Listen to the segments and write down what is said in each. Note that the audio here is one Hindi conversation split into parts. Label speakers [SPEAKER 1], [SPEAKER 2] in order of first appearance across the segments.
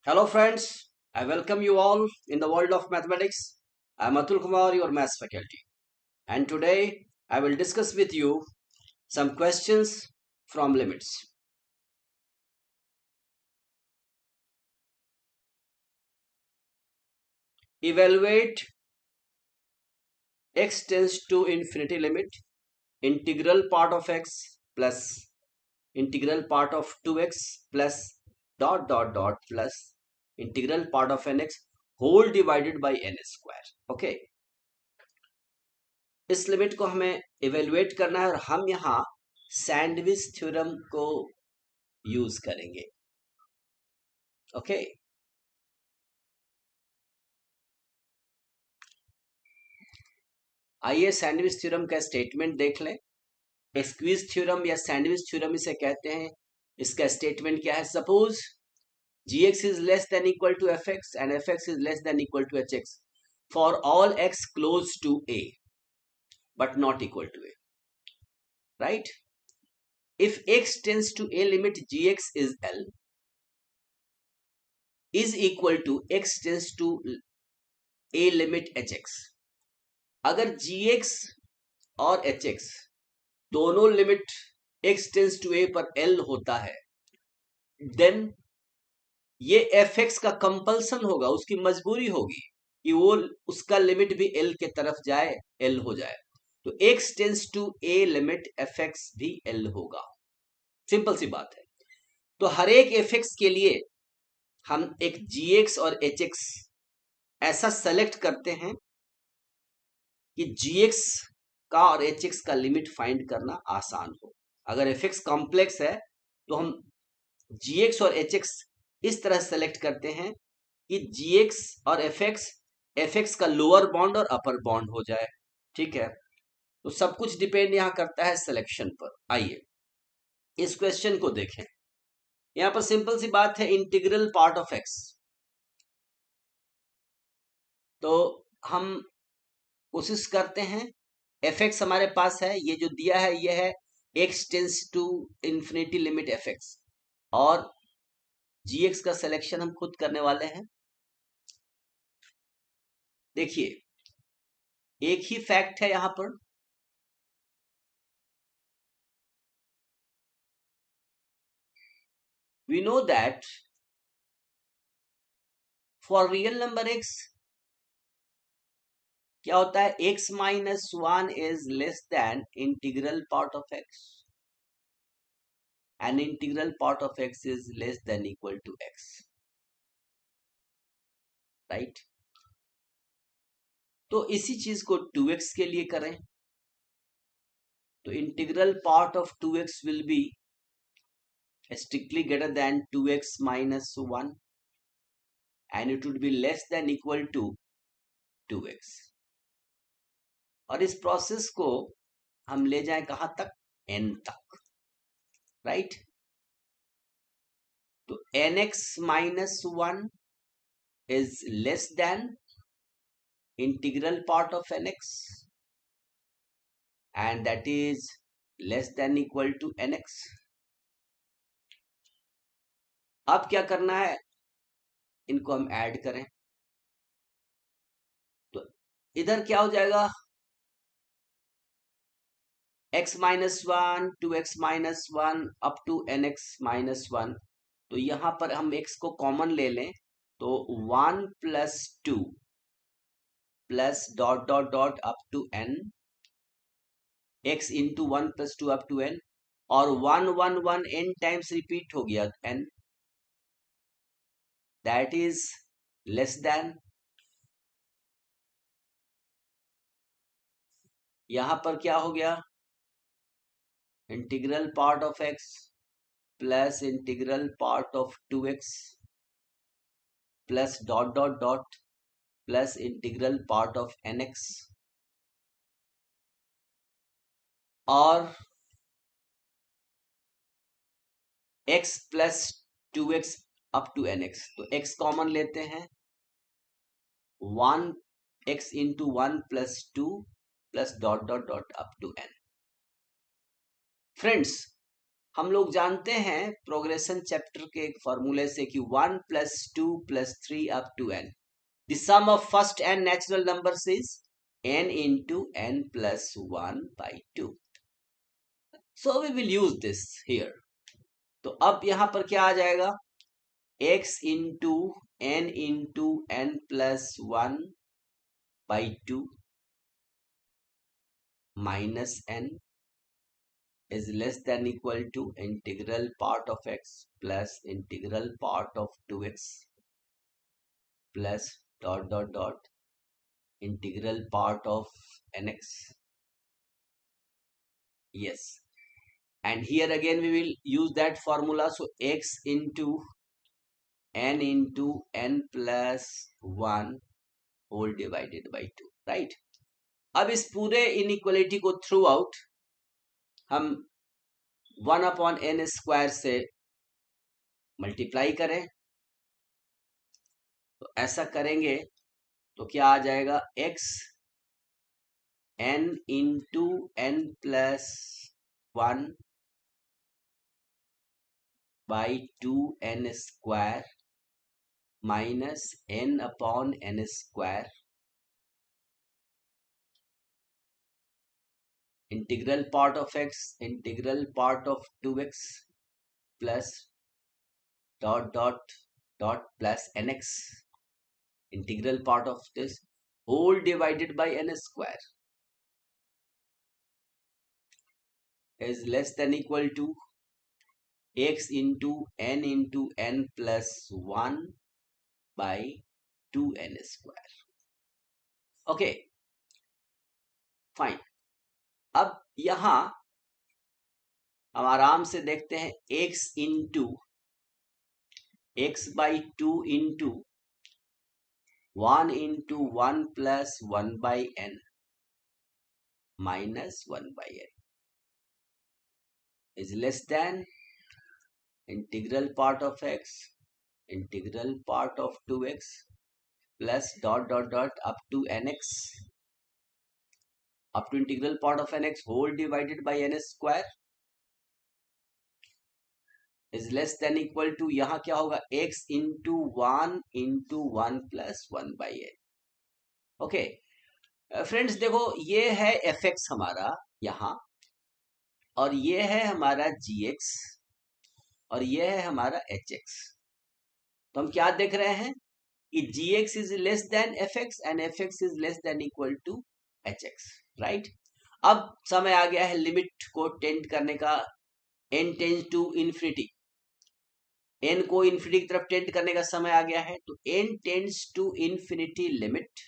[SPEAKER 1] Hello friends, I welcome you all in the world of mathematics. I am Atul Kumar, your maths faculty, and today I will discuss with you some questions from limits. Evaluate x tends to infinity limit, integral part of x plus integral part of 2x plus plus integral part of nx whole divided by n square. Okay, इस लिमिट को हमें इवेलुएट करना है और हम यहाँ सैंडविच थ्योरम को यूज करेंगे. ओके, आइए सैंडविच थ्योरम का स्टेटमेंट देख लें. स्क्वीज थ्योरम या सैंडविच थ्योरम इसे कहते हैं. इसका स्टेटमेंट क्या है? Suppose gx is less than equal to fx and fx is less than equal to hx for all x close to a but not equal to a, right? If x tends to a, limit gx is l is equal to x tends to a limit hx. अगर gx और hx दोनों limit x tends to a पर l होता है, देन ये fx का कंपल्सन होगा, उसकी मजबूरी होगी कि वो उसका लिमिट भी l के तरफ जाए, l हो जाए. तो x tends to a limit fx भी l होगा. सिंपल सी बात है. तो हर एक fx के लिए हम एक gx और hx ऐसा सेलेक्ट करते हैं कि gx का और hx का लिमिट फाइंड करना आसान हो. अगर fx कॉम्प्लेक्स है तो हम gx और hx इस तरह सेलेक्ट करते हैं कि gx और fx का लोअर बॉन्ड और अपर बॉन्ड हो जाए. ठीक है, तो सब कुछ डिपेंड यहां करता है सिलेक्शन पर. आइए इस क्वेश्चन को देखें. यहां पर सिंपल सी बात है, इंटीग्रल पार्ट ऑफ x. तो हम कोशिश करते हैं, fx हमारे पास है, ये जो दिया है ये है x tends to infinity limit fx, और gx का सिलेक्शन हम खुद करने वाले हैं. देखिए एक ही फैक्ट है यहां पर. We know that for real number x क्या होता है? x minus 1 is less than integral part of x and integral part of x is less than equal to x, right? तो इसी चीज को 2x के लिए करें तो integral part of 2x will be strictly greater than 2x minus 1 and it would be less than equal to 2x. और इस प्रोसेस को हम ले जाएं कहां तक? n तक, राइट? तो nx minus 1 is less than integral part of nx and that is less than equal to nx. अब क्या करना है? इनको हम ऐड करें तो इधर क्या हो जाएगा? x minus 1 2x minus 1 up to nx minus 1. तो यहां पर हम x को कॉमन ले लें तो 1 plus 2 plus dot dot dot up to n, x into 1 plus 2 up to n, और 1 1 1 n टाइम्स रिपीट हो गया n, that is less than. यहां पर क्या हो गया? Integral part of x plus integral part of 2x plus dot dot dot plus integral part of nx और x plus 2x up to nx. तो x कॉमन लेते हैं, 1 x into 1 plus 2 plus dot dot dot up to n. Friends, हम लोग जानते हैं प्रोग्रेशन चैप्टर के एक फॉर्मूले से कि 1 + 2 + 3 up to n. The sum of first n natural numbers is n into n plus 1 by 2. So we will use this here. तो अब यहां पर क्या आ जाएगा? x into n plus 1 by 2 minus n is less than equal to integral part of x plus integral part of 2x plus dot dot dot integral part of nx. Yes, and here again we will use that formula. So x into n plus 1 whole divided by 2, right? अब इस पूरे इनइक्वालिटी को थ्रू आउट हम 1/n² से मल्टीप्लाई करें, तो ऐसा करेंगे तो क्या आ जाएगा? x n into n plus 1 by 2n² minus n/n², integral part of x, integral part of 2x plus dot dot dot plus nx, integral part of this whole divided by n² is less than equal to x into n plus 1 by 2n². Okay, fine. अब यहां हम आराम से देखते हैं x into x by 2 into 1 into 1 plus 1 by n minus 1 by n is less than integral part of x, integral part of 2x plus dot dot dot up to nx, up to integral part of nx whole divided by n² is less than equal to, यहां क्या होगा? x into 1 plus 1 by n. Okay friends, देखो ये है fx हमारा यहां, और ये है हमारा gx, और ये है हमारा hx. तो हम क्या देख रहे हैं कि gx is less than fx and fx is less than equal to hx, right? अब समय आ गया है लिमिट को टेंड करने का. n tends to infinity, n को इन्फिनिटी की तरफ टेंड करने का समय आ गया है. तो n tends to infinity limit,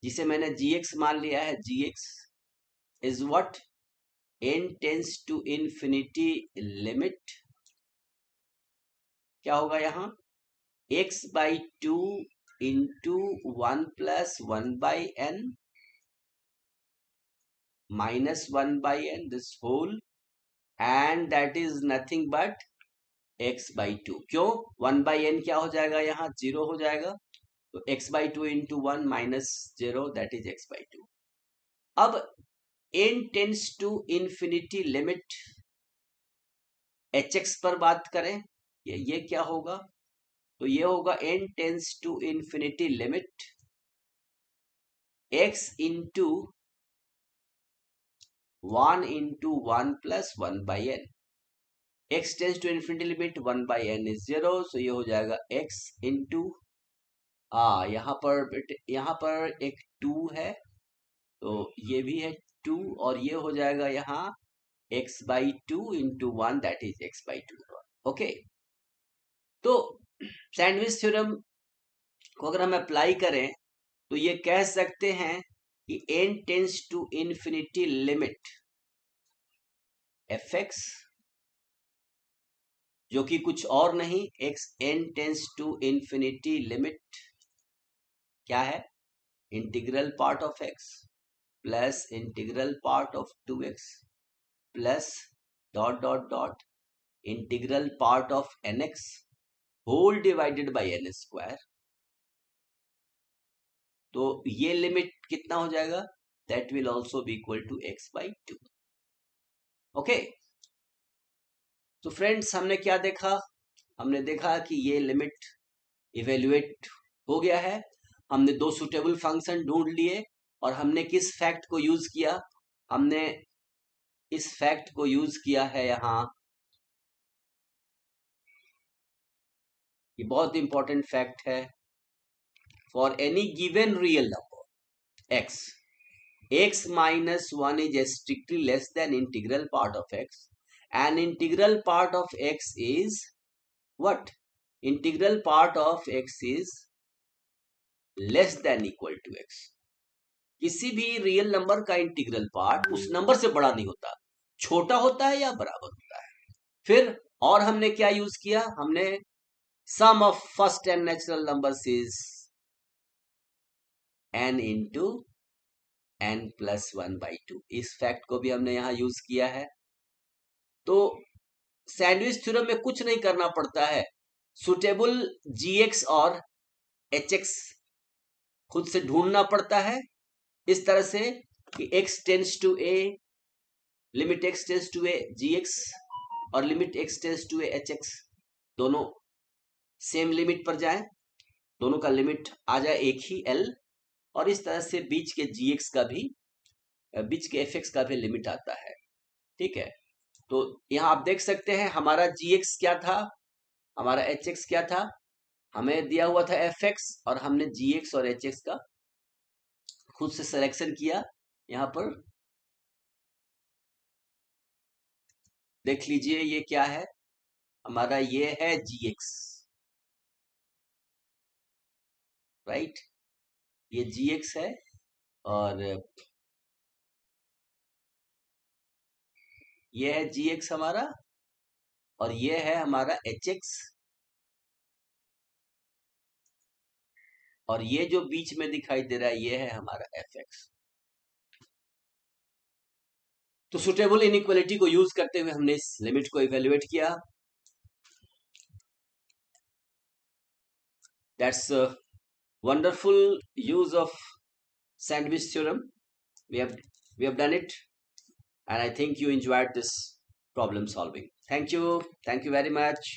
[SPEAKER 1] जिसे मैंने gx मान लिया है, gx is what? n tends to infinity limit क्या होगा यहां? x by 2 into 1 plus 1 by n minus 1 by n, this whole, and that is nothing but x by 2. क्यों? 1 by n क्या हो जाएगा? यहाँ 0 हो जाएगा. तो x by 2 into 1 minus 0, that is x by 2. अब n tends to infinity limit hx पर बात करें, ये क्या होगा? तो ये होगा n tends to infinity limit x into 1 into 1 plus 1 by n. x tends to infinity limit 1 by n is 0, so ये हो जाएगा x into, यहाँ पर एक 2 है, तो ये भी है 2, और ये हो जाएगा यहाँ x by 2 into 1, that is x by 2. Okay, तो सैंडविच थ्योरम को अगर हम अप्लाई करें तो ये कह सकते हैं कि n tends to infinity limit fx, जो कि कुछ और नहीं, x n tends to infinity limit क्या है? Integral part of x plus integral part of 2x plus dot dot dot integral part of nx whole divided by n². तो ये लिमिट कितना हो जाएगा? That will also be equal to x by 2. Okay, तो फ्रेंड्स हमने क्या देखा, हमने देखा कि ये लिमिट इवेल्युएट हो गया है, हमने दो सुटेबल फंक्शन ढूंढ लिए और हमने किस फैक्ट को यूज किया, हमने इस फैक्ट को यूज किया है यहाँ, ये बहुत इंपॉर्टेंट फैक्ट है, for any given real number x minus 1 is strictly less than integral part of x, and integral part of x is what? Integral part of x is less than equal to x. किसी भी रियल नंबर का इंटीग्रल पार्ट उस नंबर से बड़ा नहीं होता, छोटा होता है या बराबर होता है। फिर और हमने क्या यूज किया, हमने sum of first and natural numbers is n into n+1/2, इस फैक्ट को भी हमने यहां यूज किया है। तो सैंडविच थ्योरम में कुछ नहीं करना पड़ता है, सुटेबल gx और hx खुद से ढूंढना पड़ता है, इस तरह से कि x tends to a, limit x tends to a gx और limit x tends to a hx दोनों सेम लिमिट पर जाएं, दोनों का लिमिट आ जाए एक ही l, और इस तरह से बीच के gx का भी, बीच के fx का भी लिमिट आता है। ठीक है, तो यहां आप देख सकते हैं हमारा gx क्या था, हमारा hx क्या था, हमें दिया हुआ था fx और हमने gx और hx का खुद से सिलेक्शन किया। यहां पर देख लीजिए ये क्या है, हमारा ये है gx, राइट, ये gx है और ये है gx हमारा, और ये है हमारा hx, और ये जो बीच में दिखाई दे रहा है ये है हमारा fx। तो सुटेबल इनइक्वालिटी को यूज करते हुए हमने इस लिमिट को इवेल्युएट किया। That's wonderful use of sandwich theorem. We have done it, and I think you enjoyed this problem solving. Thank you very much.